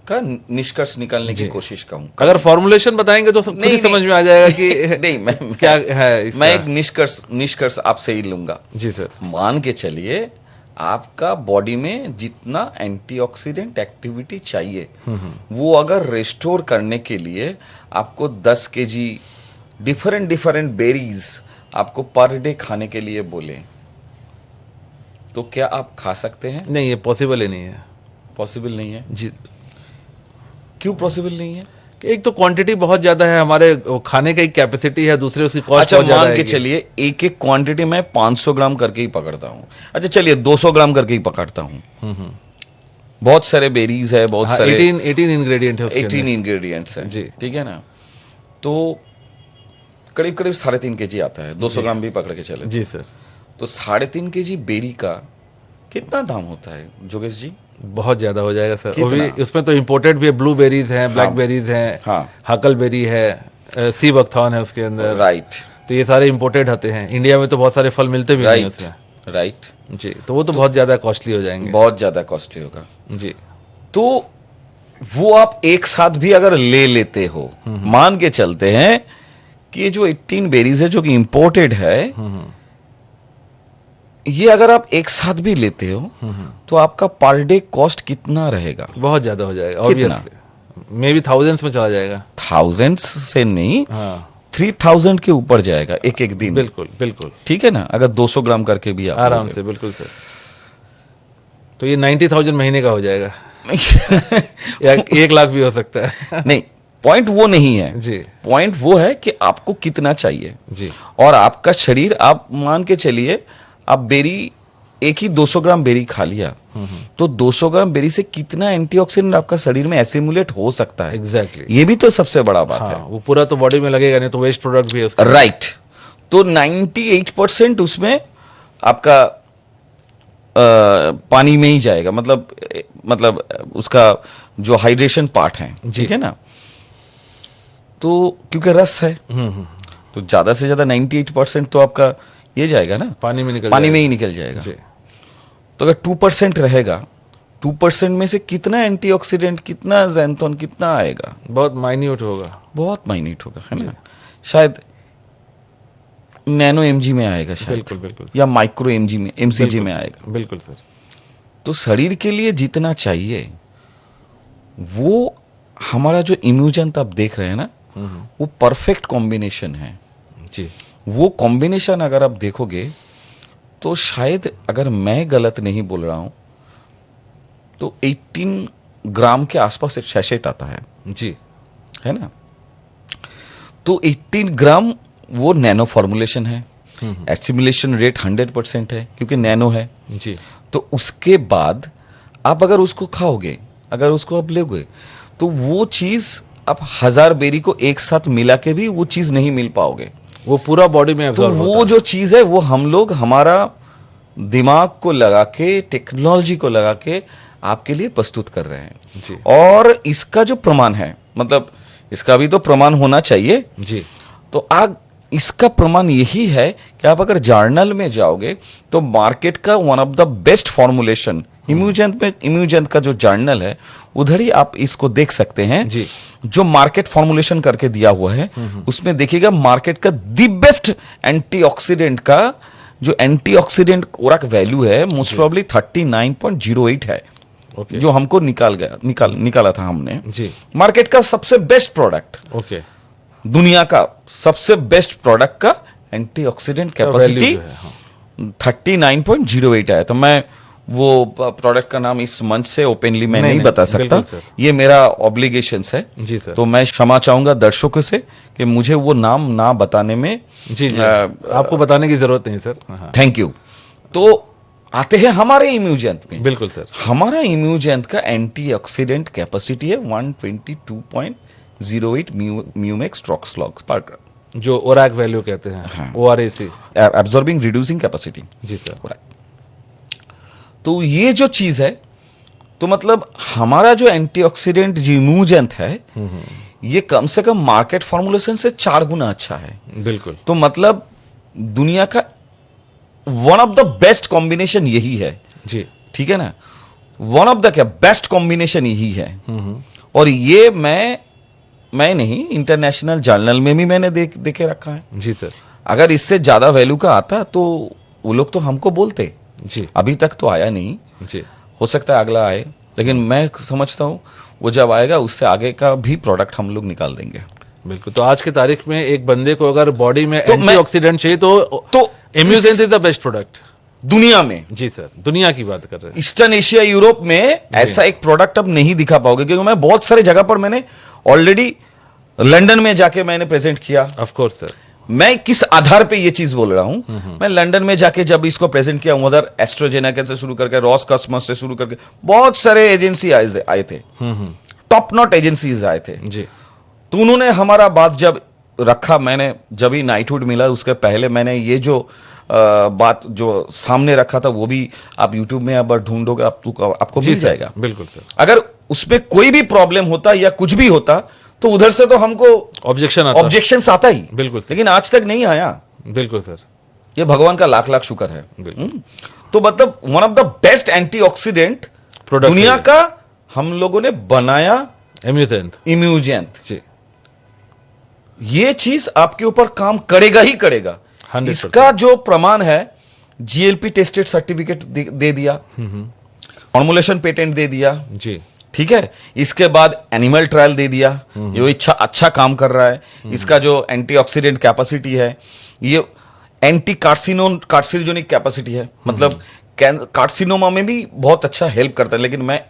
[SPEAKER 2] का निष्कर्ष निकालने की कोशिश करूंगा।
[SPEAKER 1] अगर फॉर्मुलेशन बताएंगे तो खुद ही समझ में आ जाएगा कि
[SPEAKER 2] नहीं, मैं
[SPEAKER 1] क्या है इसका।
[SPEAKER 2] मैं एक निष्कर्ष आपसे ही लूंगा।
[SPEAKER 1] जी सर।
[SPEAKER 2] मान के चलिए आपका बॉडी में जितना एंटीऑक्सीडेंट एक्टिविटी चाहिए वो अगर रिस्टोर करने के लिए आपको 10 kg डिफरेंट बेरीज आपको पर डे खाने के लिए बोले, तो क्या आप खा सकते हैं?
[SPEAKER 1] नहीं, ये पॉसिबल ही नहीं है।
[SPEAKER 2] पॉसिबल नहीं है
[SPEAKER 1] जी।
[SPEAKER 2] क्यों पॉसिबल नहीं है?
[SPEAKER 1] एक तो क्वांटिटी बहुत ज्यादा है, हमारे खाने की कैपेसिटी है, दूसरे उसकी कॉस्ट
[SPEAKER 2] अच्छा,
[SPEAKER 1] बहुत ज्यादा है।
[SPEAKER 2] मान के चलिए एक क्वांटिटी में 500 ग्राम करके ही पकड़ता हूँ। अच्छा चलिए 200 ग्राम करके ही पकड़ता हूँ। बहुत सारे बेरीज है, बहुत सारे
[SPEAKER 1] 18 इंग्रेडिएंट है,
[SPEAKER 2] 18 इंग्रेडिएंट्स है
[SPEAKER 1] जी,
[SPEAKER 2] ठीक है ना। तो करीब 3.5 kg आता है, 200 ग्राम भी पकड़ के चले
[SPEAKER 1] जी सर।
[SPEAKER 2] तो 3.5 kg बेरी का कितना दाम होता है जोगेश जी?
[SPEAKER 1] बहुत ज्यादा हो जाएगा सर।
[SPEAKER 2] कितना?
[SPEAKER 1] वो भी उसमें तो इंपोर्टेड भी है, ब्लूबेरीज हैं, ब्लैकबेरीज हैं,
[SPEAKER 2] हाँ,
[SPEAKER 1] हकलबेरी है, सी बकथॉर्न है उसके अंदर,
[SPEAKER 2] राइट।
[SPEAKER 1] तो ये सारे इंपोर्टेड आते हैं। इंडिया में तो बहुत सारे फल मिलते भी नहीं हैं उसमें।
[SPEAKER 2] राइट
[SPEAKER 1] जी, तो वो तो बहुत ज्यादा कॉस्टली हो जाएंगे।
[SPEAKER 2] बहुत ज्यादा कॉस्टली होगा
[SPEAKER 1] जी।
[SPEAKER 2] तो वो आप एक साथ भी अगर ले लेते हो, मान के चलते हैं कि ये जो 18 बेरीज है जो कि इंपोर्टेड है, ये अगर आप एक साथ भी लेते हो तो आपका पर डे कॉस्ट कितना रहेगा?
[SPEAKER 1] बहुत ज्यादा हो जाएगा,
[SPEAKER 2] कितना?
[SPEAKER 1] मे बी थाउजेंड्स में चला जाएगा।
[SPEAKER 2] थाउजेंड्स से नहीं,
[SPEAKER 1] हाँ,
[SPEAKER 2] 3000 के ऊपर जाएगा एक दिन।
[SPEAKER 1] बिल्कुल बिल्कुल,
[SPEAKER 2] ठीक है ना, अगर 200 ग्राम करके भी आप
[SPEAKER 1] आराम से, बिल्कुल सर। तो ये 90,000 महीने का हो जाएगा या 1 लाख भी हो सकता है।
[SPEAKER 2] नहीं, पॉइंट वो नहीं है
[SPEAKER 1] जी।
[SPEAKER 2] पॉइंट वो है कि आपको कितना चाहिए
[SPEAKER 1] जी।
[SPEAKER 2] और आपका शरीर, आप मान के चलिए आप बेरी एक ही 200 ग्राम बेरी खा लिया तो 200 ग्राम बेरी से कितना एंटीऑक्सीडेंट आपका शरीर में एसिमुलेट हो सकता है?
[SPEAKER 1] एग्जैक्टली,
[SPEAKER 2] ये भी तो सबसे बड़ा बात है।
[SPEAKER 1] वो पूरा तो बॉडी में लगेगा नहीं, तो वेस्ट प्रोडक्ट भी है उसका।
[SPEAKER 2] राइट। तो 98% उसमें आपका पानी में ही जाएगा, मतलब उसका जो हाइड्रेशन पार्ट है, ठीक है ना। तो क्योंकि रस है तो ज्यादा से ज्यादा 98% तो आपका ये जाएगा ना,
[SPEAKER 1] पानी में
[SPEAKER 2] ही निकल जाएगा। तो अगर 2% रहेगा, 2% में से कितना एंटीऑक्सीडेंट, कितना ज़ैंथोन, कितना आएगा?
[SPEAKER 1] बहुत माइन्यूट होगा,
[SPEAKER 2] बहुत माइन्यूट होगा, है ना। शायद नैनो mg में आएगा शायद,
[SPEAKER 1] बिल्कुल बिल्कुल,
[SPEAKER 2] या माइक्रो mcg में आएगा।
[SPEAKER 1] बिल्कुल सर।
[SPEAKER 2] तो शरीर के लिए जितना चाहिए वो हमारा जो इम्यूजन आप देख रहे हैं ना, वो परफेक्ट कॉम्बिनेशन है
[SPEAKER 1] जी।
[SPEAKER 2] वो कॉम्बिनेशन अगर आप देखोगे तो शायद, अगर मैं गलत नहीं बोल रहा हूं, तो 18 ग्राम के आसपास एक सैशेट आता है
[SPEAKER 1] जी,
[SPEAKER 2] है ना। तो 18 ग्राम वो नैनो फॉर्मुलेशन है, एसिमुलेशन रेट 100% है क्योंकि नैनो है
[SPEAKER 1] जी।
[SPEAKER 2] तो उसके बाद आप अगर उसको खाओगे, अगर उसको आप लोगे, तो वो चीज आप 1000 बेरी को एक साथ मिला के भी वो चीज नहीं मिल पाओगे,
[SPEAKER 1] वो पूरा बॉडी में
[SPEAKER 2] तो
[SPEAKER 1] एब्जॉर्ब होता
[SPEAKER 2] वो
[SPEAKER 1] है।
[SPEAKER 2] जो चीज है वो हम लोग हमारा दिमाग को लगा के, टेक्नोलॉजी को लगा के आपके लिए प्रस्तुत कर रहे हैं
[SPEAKER 1] जी।
[SPEAKER 2] और इसका जो प्रमाण है, मतलब इसका भी तो प्रमाण होना चाहिए
[SPEAKER 1] जी।
[SPEAKER 2] तो इसका प्रमाण यही है कि आप अगर जर्नल में जाओगे तो मार्केट का one of the best formulation इम्यूजेंट का जो जर्नल है उधर ही आप इसको देख सकते हैं
[SPEAKER 1] जी।
[SPEAKER 2] जो मार्केट फॉर्मुलेशन करके दिया हुआ है उसमें देखिएगा मार्केट का द बेस्ट एंटीऑक्सीडेंट का जो एंटीऑक्सीडेंट कोरक वैल्यू है मोस्ट प्रोबेबली 39.08 है।
[SPEAKER 1] ओके।
[SPEAKER 2] जो हमको निकाला था हमने
[SPEAKER 1] जी।
[SPEAKER 2] मार्केट का सबसे बेस्ट प्रोडक्ट,
[SPEAKER 1] ओके,
[SPEAKER 2] दुनिया का सबसे बेस्ट प्रोडक्ट का एंटीऑक्सीडेंट कैपेसिटी
[SPEAKER 1] value जो है, हाँ।
[SPEAKER 2] 39.08 आया। तो मैं वो प्रोडक्ट का नाम इस मंच से ओपनली मैं नहीं बता सकता,
[SPEAKER 1] बिल्कुल सर।
[SPEAKER 2] ये मेरा ऑब्लिगेशंस है।
[SPEAKER 1] जी सर।
[SPEAKER 2] तो मैं क्षमा चाहूंगा दर्शकों से कि मुझे वो नाम ना बताने में
[SPEAKER 1] जी जी आपको बताने की जरूरत नहीं सर। हाँ
[SPEAKER 2] थैंक यू। तो आते हैं हमारे इम्यूजेंट में।
[SPEAKER 1] बिल्कुल सर।
[SPEAKER 2] हमारा इम्यूजेंट का एंटीऑक्सीडेंट कैपेसिटी है 122.08 म्यूमेक्स ट्रॉक्सलॉग पर ग्राम,
[SPEAKER 1] जो ओरैक वैल्यू कहते हैं।
[SPEAKER 2] हाँ।
[SPEAKER 1] ORAC।
[SPEAKER 2] Absorbing reducing capacity.
[SPEAKER 1] जी सर।
[SPEAKER 2] तो ये जो चीज है, तो मतलब हमारा जो एंटीऑक्सीडेंट जो इम्यूजेंट है, ये कम से कम मार्केट फॉर्मुलेशन से 4 गुना अच्छा है।
[SPEAKER 1] बिल्कुल।
[SPEAKER 2] तो मतलब दुनिया का one of the best combination यही है।
[SPEAKER 1] जी
[SPEAKER 2] ठीक है ना, वन ऑफ द क्या बेस्ट कॉम्बिनेशन यही है। और ये मैं नहीं, इंटरनेशनल जर्नल में भी मैंने देखे रखा है।
[SPEAKER 1] जी सर।
[SPEAKER 2] अगर इससे ज्यादा वैल्यू का आता तो वो लोग तो हमको बोलते।
[SPEAKER 1] जी
[SPEAKER 2] अभी तक तो आया नहीं,
[SPEAKER 1] जी
[SPEAKER 2] हो सकता है अगला आए, लेकिन मैं समझता हूँ वो जब आएगा उससे आगे का भी प्रोडक्ट हम लोग निकाल देंगे।
[SPEAKER 1] बिल्कुल। तो आज की तारीख में एक बंदे को अगर बॉडी में
[SPEAKER 2] तो
[SPEAKER 1] एंटीऑक्सीडेंट चाहिए तो इम्यूजेंट इज द बेस्ट प्रोडक्ट
[SPEAKER 2] दुनिया में।
[SPEAKER 1] जी सर, दुनिया की बात कर रहे हैं।
[SPEAKER 2] ईस्टर्न एशिया, यूरोप में ऐसा एक प्रोडक्ट अब नहीं दिखा पाओगे, क्योंकि मैं बहुत सारे जगह पर मैंने ऑलरेडी लंदन में जाके मैंने प्रेजेंट किया।
[SPEAKER 1] Of course sir.
[SPEAKER 2] मैं किस आधार पे ये चीज बोल रहा हूं, मैं लंदन में जाके जब इसको प्रेजेंट किया, उधर एस्ट्राजेनेका से शुरू करके रॉस कॉस्मोस से शुरू करके बहुत सारे एजेंसी आए थे, टॉप नॉट एजेंसीज आए थे
[SPEAKER 1] जी।
[SPEAKER 2] तो उन्होंने हमारा बात जब रखा, मैंने जब ही नाइटहुड मिला उसके पहले मैंने ये जो बात जो सामने रखा था वो भी आप यूट्यूब में अब ढूंढोगे, आपको मिल जाएगा।
[SPEAKER 1] बिल्कुल सर।
[SPEAKER 2] अगर उसमें कोई भी प्रॉब्लम होता या कुछ भी होता तो उधर से तो हमको ऑब्जेक्शन आता ही।
[SPEAKER 1] बिल्कुल सर।
[SPEAKER 2] लेकिन आज तक नहीं आया।
[SPEAKER 1] बिल्कुल सर।
[SPEAKER 2] ये भगवान का लाख लाख शुक्र है। तो मतलब one of the best antioxidant दुनिया का हम लोगों ने बनाया इम्यूजेंट।
[SPEAKER 1] जी।
[SPEAKER 2] ये चीज आपके ऊपर काम करेगा ही करेगा।
[SPEAKER 1] 100%।
[SPEAKER 2] इसका जो प्रमाण है, जीएलपी टेस्टेड सर्टिफिकेट दे दिया, फॉर्मुलेशन पेटेंट दे दिया।
[SPEAKER 1] जी।
[SPEAKER 2] ठीक है, इसके बाद एनिमल ट्रायल दे दिया, जो अच्छा काम कर रहा है। इसका जो एंटीऑक्सीडेंट कैपेसिटी है, ये एंटी कार्सिनोजेनिक कैपेसिटी है, मतलब कार्सिनोमा में भी बहुत अच्छा हेल्प करता है। लेकिन मैं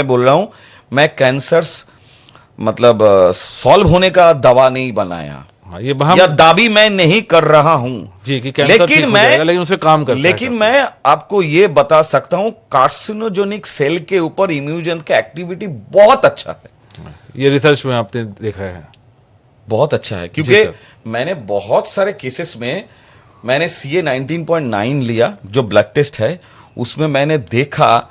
[SPEAKER 2] बोल रहा हूं, मैं कैंसर्स मतलब सॉल्व होने का दवा नहीं बनाया,
[SPEAKER 1] ये
[SPEAKER 2] या दावी मैं नहीं कर रहा हूं
[SPEAKER 1] जी कि कैंसर ठीक हो जाएगा, लेकिन उसपे काम करता है।
[SPEAKER 2] लेकिन मैं आपको ये बता सकता हूं, कार्सिनोजेनिक सेल के ऊपर इम्यूजेंट का एक्टिविटी बहुत अच्छा है।
[SPEAKER 1] ये रिसर्च में आपने देखा है?
[SPEAKER 2] बहुत अच्छा है, क्योंकि मैंने बहुत सारे केसेस में मैंने CA 19.9 लिया, जो ब्लड टेस्ट है, उसमें मैंने देखा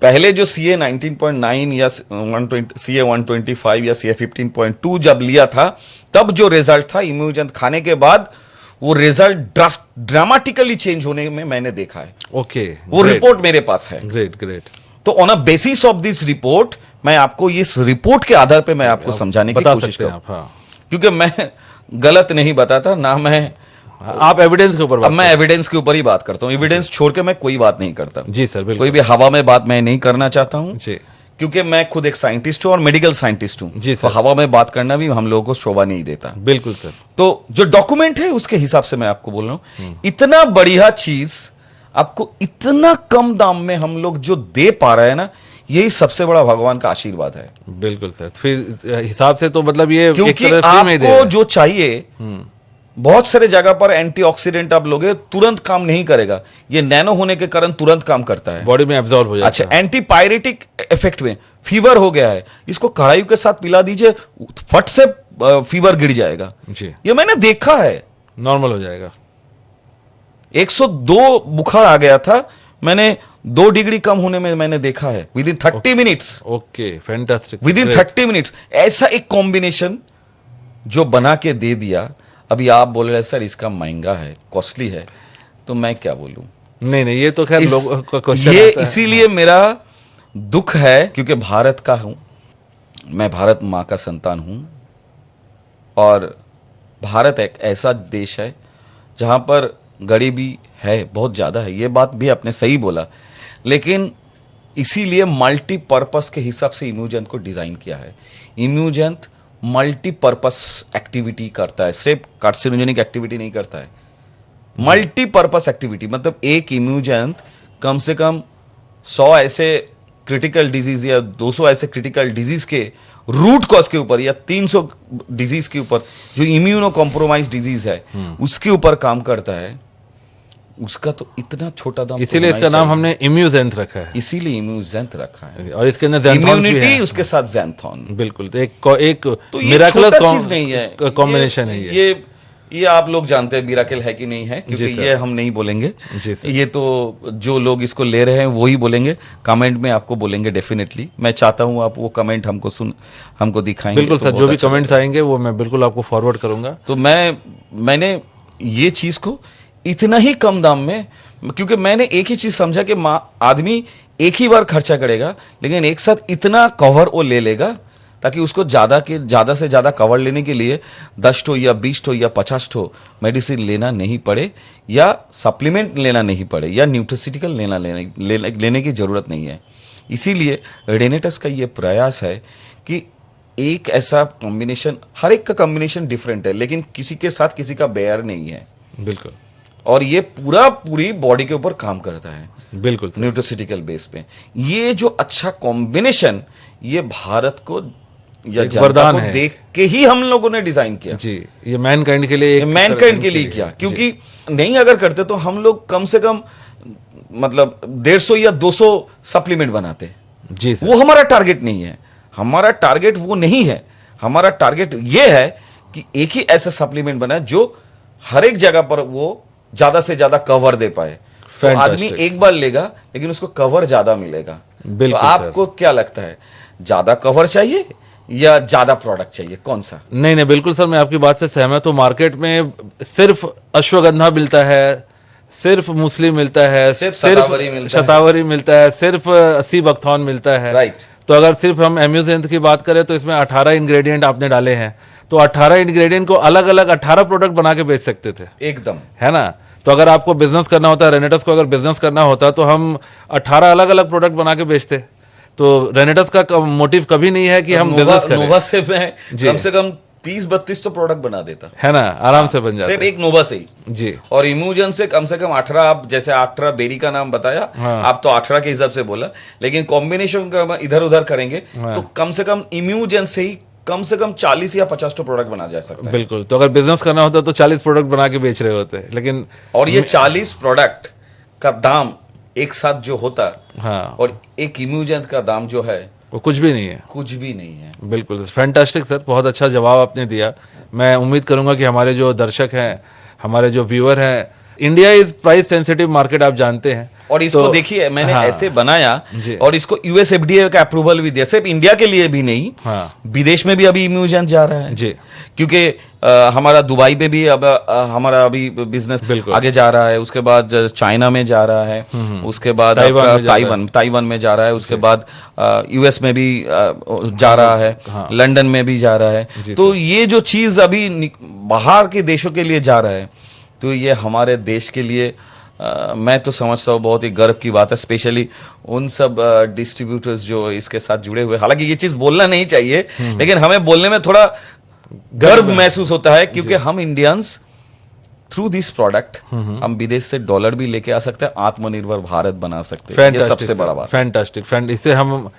[SPEAKER 2] पहले जो CA 19.9 या CA 125 या CA 15.2 जब लिया था, तब जो रिजल्ट था इम्यूजेंट खाने के बाद, वो रिजल्ट ड्रामेटिकली चेंज होने में मैंने देखा है।
[SPEAKER 1] ओके,
[SPEAKER 2] वो रिपोर्ट मेरे पास है।
[SPEAKER 1] ग्रेट।
[SPEAKER 2] तो on a basis of this report, मैं आपको इस रिपोर्ट के आधार पे मैं आपको समझाने की कोशिश करूं, क्योंकि मैं गलत नहीं बताता ना, मैं
[SPEAKER 1] आप एविडेंस के ऊपर
[SPEAKER 2] अब मैं एविडेंस के ऊपर ही बात करता हूं। एविडेंस छोड़ के मैं कोई बात नहीं करता।
[SPEAKER 1] जी सर, बिल्कुल।
[SPEAKER 2] कोई भी हवा में बात मैं नहीं करना चाहता हूं
[SPEAKER 1] जी,
[SPEAKER 2] क्योंकि मैं खुद एक साइंटिस्ट हूं और मेडिकल साइंटिस्ट हूं।
[SPEAKER 1] जी
[SPEAKER 2] तो हवा में बात करना भी हम लोगों को शोभा नहीं देता।
[SPEAKER 1] बिल्कुल सर।
[SPEAKER 2] तो जो डॉक्यूमेंट है उसके हिसाब से मैं आपको बोल रहा हूं, इतना बढ़िया चीज आपको इतना कम दाम में हम लोग जो दे पा रहे हैं ना, यही सबसे बड़ा भगवान का आशीर्वाद है।
[SPEAKER 1] बिल्कुल सर। फिर हिसाब से तो मतलब ये
[SPEAKER 2] क्योंकि आपको जो चाहिए, बहुत सारे जगह पर एंटीऑक्सीडेंट आप लोगे तुरंत काम नहीं करेगा, ये नैनो होने के कारण तुरंत काम करता है,
[SPEAKER 1] बॉडी में एब्जॉर्ब हो जाता है।
[SPEAKER 2] अच्छा, एंटीपायरेटिक इफेक्ट में फीवर हो गया है, इसको कड़ाई के साथ पिला दीजिए, फट से फीवर गिर जाएगा।
[SPEAKER 1] जी,
[SPEAKER 2] ये मैंने देखा है,
[SPEAKER 1] नॉर्मल हो जाएगा।
[SPEAKER 2] 102 बुखार आ गया था, मैंने 2 डिग्री कम होने में मैंने देखा है with in 30 minutes.
[SPEAKER 1] Okay, fantastic.
[SPEAKER 2] With in 30 minutes ऐसा एक कॉम्बिनेशन जो बना के दे दिया। अभी आप बोल रहे हैं सर इसका महंगा है, कॉस्टली है, तो मैं क्या बोलूं?
[SPEAKER 1] नहीं, ये तो खैर लोगों का क्वेश्चन
[SPEAKER 2] ये
[SPEAKER 1] आता है।
[SPEAKER 2] इसीलिए मेरा दुख है, क्योंकि भारत का हूं मैं, भारत माँ का संतान हूं, और भारत एक ऐसा देश है जहां पर गरीबी है, बहुत ज़्यादा है, ये बात भी आपने सही बोला। लेकिन इसीलिए मल्टीपर्पस के हिसाब से इम्यूजेंट को डिज़ाइन किया है। इम्यूजेंट मल्टीपर्पस एक्टिविटी करता है, सिर्फ कार्सिनोजेनिक एक्टिविटी नहीं करता है। मल्टीपर्पस एक्टिविटी, मतलब एक इम्यूजेंट कम से कम 100 ऐसे क्रिटिकल डिजीज या 200 ऐसे क्रिटिकल डिजीज के रूट कॉज के ऊपर या 300 डिजीज के ऊपर जो इम्यूनो कॉम्प्रोमाइज डिजीज है उसके ऊपर काम करता है। उसका तो इतना छोटा दाम,
[SPEAKER 1] इसीलिए इसका नाम हमने इम्यूजेंथ रखा है,
[SPEAKER 2] इसीलिए इम्यूजेंथ रखा है।
[SPEAKER 1] और इसके अंदर
[SPEAKER 2] इम्यूनिटी उसके साथ ज़ैंथॉन,
[SPEAKER 1] बिल्कुल। तो एक
[SPEAKER 2] तो ये
[SPEAKER 1] मिराकुलस
[SPEAKER 2] छोटा चीज नहीं है,
[SPEAKER 1] कॉम्बिनेशन है
[SPEAKER 2] ये आप लोग जानते हैं मिराकल है कि नहीं है, क्योंकि ये हम नहीं बोलेंगे, ये तो जो लोग इसको ले रहे हैं वो ही बोलेंगे, कमेंट में आपको बोलेंगे डेफिनेटली। मैं चाहता हूं आप वो कमेंट हमको दिखाएंगे।
[SPEAKER 1] बिल्कुल सर, जो भी कमेंट्स आएंगे वो मैं बिल्कुल आपको फॉरवर्ड करूंगा।
[SPEAKER 2] तो मैंने ये चीज को इतना ही कम दाम में, क्योंकि मैंने एक ही चीज समझा कि आदमी एक ही बार खर्चा करेगा लेकिन एक साथ इतना कवर वो ले लेगा ताकि उसको ज़्यादा से ज़्यादा कवर लेने के लिए 10 ठो या 20 ठो या 50 ठो मेडिसिन लेना नहीं पड़े, या सप्लीमेंट लेना नहीं पड़े, या न्यूट्रिसिटिकल लेने की ज़रूरत नहीं है। इसीलिए रेनेटस का ये प्रयास है कि एक ऐसा कॉम्बिनेशन, हर एक का कॉम्बिनेशन डिफरेंट है लेकिन किसी के साथ किसी का बेयर नहीं है।
[SPEAKER 1] बिल्कुल।
[SPEAKER 2] और ये पूरी बॉडी के ऊपर काम करता है,
[SPEAKER 1] बिल्कुल
[SPEAKER 2] न्यूट्रिसिटिकल बेस पे। ये जो अच्छा कॉम्बिनेशन, ये भारत को या जनता को देख के ही हम लोगों ने डिजाइन किया
[SPEAKER 1] जी। ये मैनकाइंड के लिए,
[SPEAKER 2] मैनकाइंड के लिए किया, क्योंकि नहीं अगर करते तो हम लोग कम से कम मतलब 150 या 200 सप्लीमेंट बनाते
[SPEAKER 1] जी सर।
[SPEAKER 2] वो हमारा टारगेट नहीं है, हमारा टारगेट वो नहीं है। हमारा टारगेट ये है कि एक ही ऐसा सप्लीमेंट बना जो हर एक जगह पर वो ज्यादा से ज्यादा कवर दे पाए। तो आदमी एक बार लेगा लेकिन उसको कवर ज्यादा मिलेगा। तो आपको क्या लगता है, ज्यादा कवर चाहिए या ज्यादा प्रोडक्ट चाहिए, कौन सा?
[SPEAKER 1] नहीं, बिल्कुल सर, मैं आपकी बात से सहमत हूँ। मार्केट में सिर्फ अश्वगंधा मिलता है, सिर्फ मूसली मिलता है, सिर्फ शतावरी मिलता है, सिर्फ सीबकथॉर्न मिलता है।
[SPEAKER 2] राइट।
[SPEAKER 1] तो अगर सिर्फ हम एम्यूजेंथ की बात करें तो इसमें 18 इंग्रेडिएंट आपने डाले हैं, तो 18 इंग्रेडिएंट को अलग अलग 18 प्रोडक्ट बना के बेच सकते थे,
[SPEAKER 2] एकदम,
[SPEAKER 1] है ना। तो अगर आपको बिजनेस करना होता, रेनेटस को अगर बिजनेस करना होता तो हम 18 अलग अलग प्रोडक्ट बना के बेचते। तो रेनेटस का मोटिव कभी नहीं है कि हम बिजनेस करें।
[SPEAKER 2] नोवा से मैं कम से कम 30-32 तो प्रोडक्ट बना देता,
[SPEAKER 1] है ना, आराम से बन जाता
[SPEAKER 2] सिर्फ एक नोवा से ही
[SPEAKER 1] जी।
[SPEAKER 2] और इम्यूजन से कम 18, आप जैसे 18 बेरी का नाम बताया, आप तो 18 के हिसाब से बोला, लेकिन कॉम्बिनेशन का इधर उधर करेंगे तो कम से कम इम्यूजन से ही कम से कम 40 या 50 तो प्रोडक्ट बना जा सकता है।
[SPEAKER 1] बिल्कुल। तो अगर बिजनेस करना होता तो 40 प्रोडक्ट बना के बेच रहे होते, लेकिन
[SPEAKER 2] और ये 40 प्रोडक्ट का दाम एक साथ जो होता,
[SPEAKER 1] हाँ,
[SPEAKER 2] और एक इम्यूजन का दाम जो है
[SPEAKER 1] वो कुछ भी नहीं है,
[SPEAKER 2] कुछ भी नहीं है।
[SPEAKER 1] बिल्कुल फैंटास्टिक सर, बहुत अच्छा जवाब आपने दिया। मैं उम्मीद करूंगा कि हमारे जो दर्शक हैं, हमारे जो व्यूअर हैं, India is price sensitive market, आप जानते हैं।
[SPEAKER 2] और इसको तो, देखिए मैंने ऐसे बनाया और इसको यूएस एफडीए का अप्रूवल भी दिया, सिर्फ इंडिया के लिए भी नहीं, विदेश में भी अभी इम्यूजन जा रहा है जी, क्योंकि हमारा दुबई पे भी अब हमारा अभी बिजनेस आगे जा रहा है, उसके बाद चाइना में जा रहा है, उसके बाद ताइवान में जा रहा है, उसके बाद यूएस में भी जा रहा है, लंदन में भी जा रहा है। तो ये जो चीज अभी बाहर के देशों के लिए जा रहा है, तो ये हमारे देश के लिए मैं तो समझता हूँ बहुत ही गर्व की बात है, स्पेशली उन सब डिस्ट्रीब्यूटर्स जो इसके साथ जुड़े हुए। हालांकि ये चीज बोलना नहीं चाहिए, लेकिन हमें बोलने में थोड़ा गर्व महसूस होता है, क्योंकि हम इंडियंस थ्रू दिस प्रोडक्ट हम विदेश से डॉलर भी लेके आ सकते हैं, आत्मनिर्भर भारत बना सकते हैं। ये सबसे बड़ा बात।
[SPEAKER 1] फैंटास्टिक। इससे हम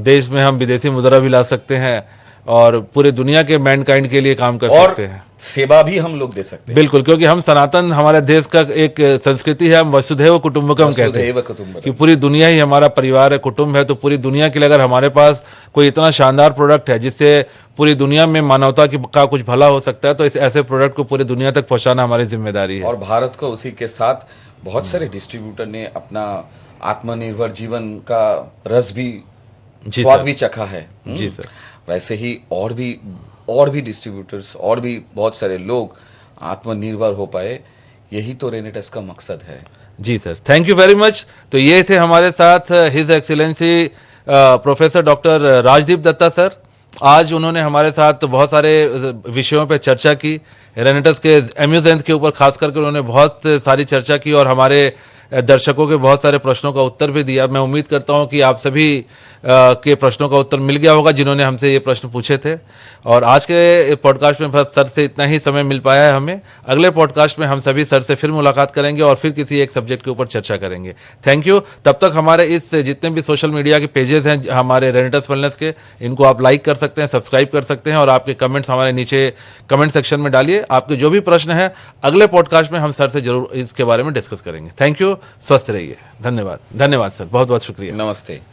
[SPEAKER 1] देश में हम विदेशी मुद्रा भी ला सकते हैं और पूरे दुनिया के मैनकाइंड के लिए काम कर सकते हैं,
[SPEAKER 2] सेवा भी हम लोग दे सकते हैं।
[SPEAKER 1] बिल्कुल, क्योंकि हम सनातन, हमारे देश का एक संस्कृति है, हम वसुधैव कुटुंबकम कहते हैं कि पूरी दुनिया ही हमारा परिवार है, कुटुंब है। तो पूरी दुनिया के लिए अगर हमारे पास कोई इतना शानदार प्रोडक्ट है जिससे पूरी दुनिया में मानवता का कुछ भला हो सकता है, तो इस ऐसे प्रोडक्ट को पूरी दुनिया तक पहुंचाना हमारी जिम्मेदारी है।
[SPEAKER 2] और भारत को उसी के साथ बहुत सारे डिस्ट्रीब्यूटर ने अपना आत्मनिर्भर जीवन का रस भी, स्वाद भी चखा है।
[SPEAKER 1] जी सर।
[SPEAKER 2] वैसे ही और भी डिस्ट्रीब्यूटर्स और भी बहुत सारे लोग आत्मनिर्भर हो पाए, यही तो रेनेटस का मकसद है।
[SPEAKER 1] जी sir, thank you very much. तो ये थे हमारे साथ his excellency professor doctor Rajdeep Dutta sir. आज उन्होंने हमारे साथ बहुत सारे विषयों पर चर्चा की, रेनेटस के एम्यूजेंथ के ऊपर खास करके उन्होंने बहुत सारी चर्चा की और हमारे दर्शकों के बहुत सारे प्रश्नों का उत्तर भी दिया। मैं उम्मीद करता हूं कि आप सभी के प्रश्नों का उत्तर मिल गया होगा जिन्होंने हमसे ये प्रश्न पूछे थे। और आज के पॉडकास्ट में बस सर से इतना ही समय मिल पाया है हमें। अगले पॉडकास्ट में हम सभी सर से फिर मुलाकात करेंगे और फिर किसी एक सब्जेक्ट के ऊपर चर्चा करेंगे। Thank you. तब तक हमारे इस जितने भी सोशल मीडिया के पेजेस हैं हमारे रेनेटस वेलनेस के, इनको आप लाइक कर सकते हैं, सब्सक्राइब कर सकते हैं और आपके कमेंट्स हमारे नीचे कमेंट सेक्शन में डालिए। आपके जो भी प्रश्न हैं अगले पॉडकास्ट में हम सर से जरूर इसके बारे में डिस्कस करेंगे। Thank you. स्वस्थ रहिए। धन्यवाद। धन्यवाद सर, बहुत बहुत शुक्रिया।
[SPEAKER 2] नमस्ते।